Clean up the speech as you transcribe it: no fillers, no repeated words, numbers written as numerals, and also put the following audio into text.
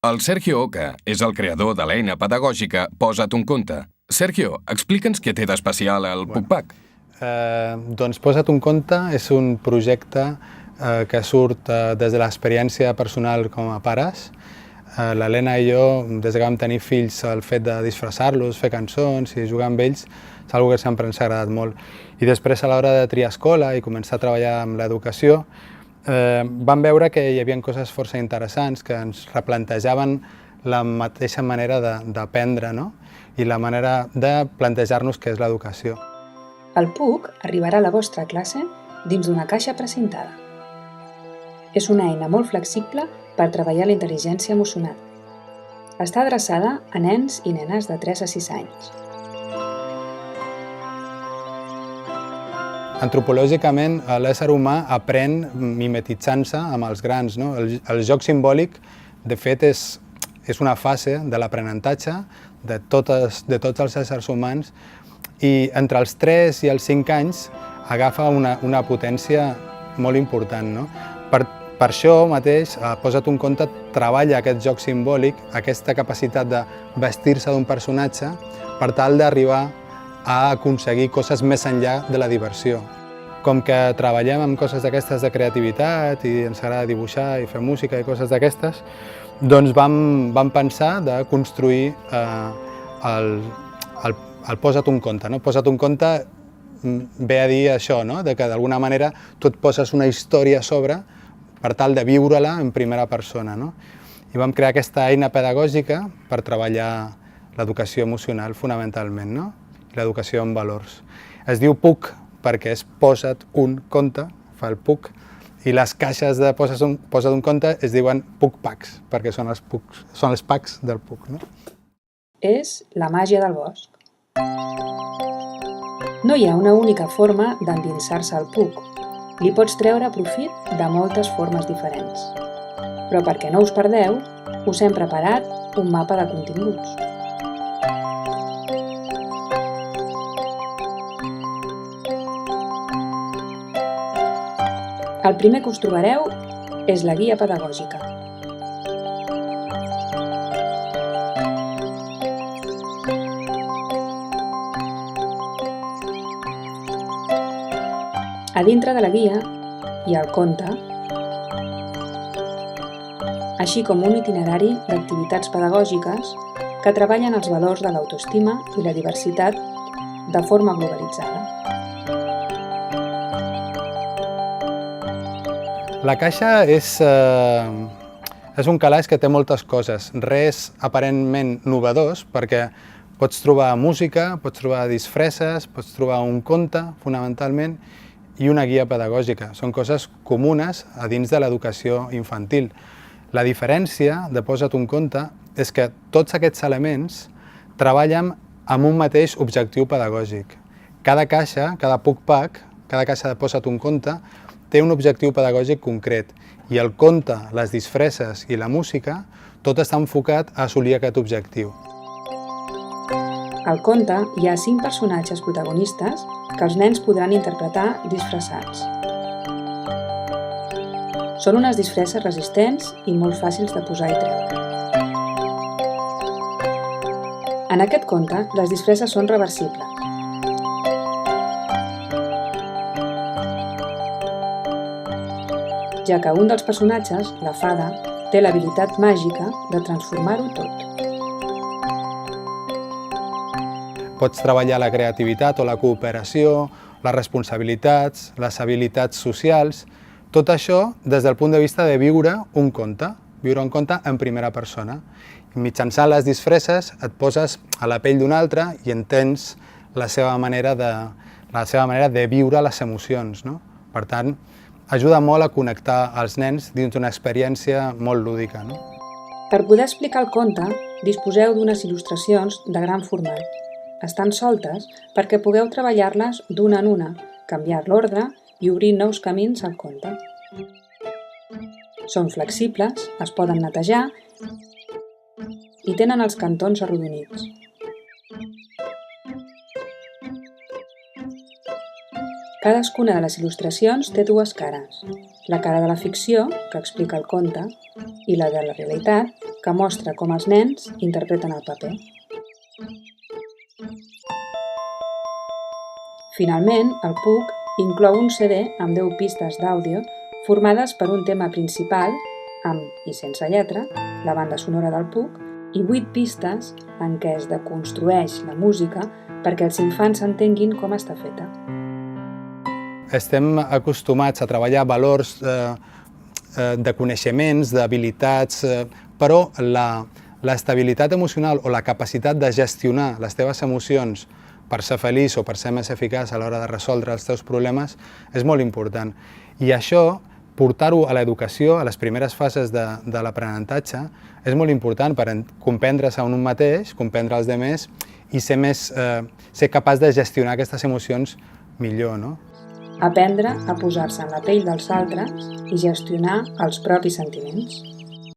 El Sergio Oca és el creador de l'eina pedagògica Posa't un conte. Sergio, explica'ns què té d'especial el PUCPAC. Doncs Posa't un conte és un projecte que surt des de l'experiència personal com a pares. L'Helena i jo, des que vam tenir fills, el fet de disfressar-los, fer cançons i jugar amb ells, és una que sempre ens ha agradat molt. I després, a l'hora de triar escola i començar a treballar amb l'educació, vam veure que hi havia coses força interessants que ens replantejaven la mateixa manera d'aprendre, no? I la manera de plantejar-nos què és l'educació. El PUC arribarà a la vostra classe dins d'una caixa precintada. És una eina molt flexible per treballar la intel·ligència emocional. Està adreçada a nens i nenes de 3 a 6 anys. Antropològicament, l'ésser humà aprèn mimetitzant-se amb els grans, no? El joc simbòlic, de fet, és una fase de l'aprenentatge de tots els éssers humans i entre els 3 i els 5 anys agafa una potència molt important, no? Per això mateix, Posa't un conte treballa aquest joc simbòlic, aquesta capacitat de vestir-se d'un personatge per tal d'arribar a aconseguir coses més enllà de la diversió. Com que treballem amb coses d'aquestes de creativitat i ens agrada dibuixar i fer música i coses d'aquestes, doncs vam pensar de construir el Posa't un conte. Posa't un conte ve a dir això, de que d'alguna manera tu et poses una història a sobre per tal de viure-la en primera persona. I vam crear aquesta eina pedagògica per treballar l'educació emocional fonamentalment, l'educació en valors. Es diu PUC perquè és Posa't un conte, fa el PUC, i les caixes de Posa't un conte es diuen PUCPACs, perquè són els packs del PUC. És la màgia del bosc. No hi ha una única forma d'endinsar-se al PUC. Li pots treure profit de moltes formes diferents. Però perquè no us perdeu, us hem preparat un mapa de continguts. El primer que us trobareu és la guia pedagògica. A dintre de la guia hi ha el conte, així com un itinerari d'activitats pedagògiques que treballen els valors de l'autoestima i la diversitat de forma globalitzada. La caixa és un calaix que té moltes coses, res aparentment novedós, perquè pots trobar música, pots trobar disfresses, pots trobar un conte, fonamentalment, i una guia pedagògica. Són coses comunes a dins de l'educació infantil. La diferència de Posa't un conte és que tots aquests elements treballen amb un mateix objectiu pedagògic. Cada caixa, cada PUCPAC, cada caixa de Posa't un conte, té un objectiu pedagògic concret i el conte, les disfresses i la música, tot està enfocat a assolir aquest objectiu. Al conte hi ha 5 personatges protagonistes que els nens podran interpretar disfressats. Són unes disfresses resistents i molt fàcils de posar i treure. En aquest conte, les disfresses són reversibles. Ja que un dels personatges, la fada, té l'habilitat màgica de transformar-ho tot. Pots treballar la creativitat o la cooperació, les responsabilitats, les habilitats socials, tot això des del punt de vista de viure un conte en primera persona. I mitjançant les disfresses et poses a la pell d'un altre i entens la seva manera de viure les emocions. Per tant, ajuda molt a connectar els nens dins d'una experiència molt lúdica. Per poder explicar el conte, disposeu d'unes il·lustracions de gran format. Estan soltes perquè pugueu treballar-les d'una en una, canviar l'ordre i obrir nous camins al conte. Són flexibles, es poden netejar i tenen els cantons arrodonits. Cadascuna de les il·lustracions té 2 cares, la cara de la ficció, que explica el conte, i la de la realitat, que mostra com els nens interpreten el paper. Finalment, el PUC inclou un CD amb 10 pistes d'àudio formades per un tema principal, amb i sense lletra, la banda sonora del PUC, i 8 pistes en què es deconstrueix la música perquè els infants entenguin com està feta. Estem acostumats a treballar valors de coneixements, d'habilitats, però l'estabilitat emocional o la capacitat de gestionar les teves emocions per ser feliç o per ser més eficaç a l'hora de resoldre els teus problemes és molt important. I això, portar-ho a l'educació, a les primeres fases de l'aprenentatge, és molt important per comprendre's a un mateix, comprendre els altres i ser capaç de gestionar aquestes emocions millor, no? Aprendre a posar-se en la pell dels altres i gestionar els propis sentiments.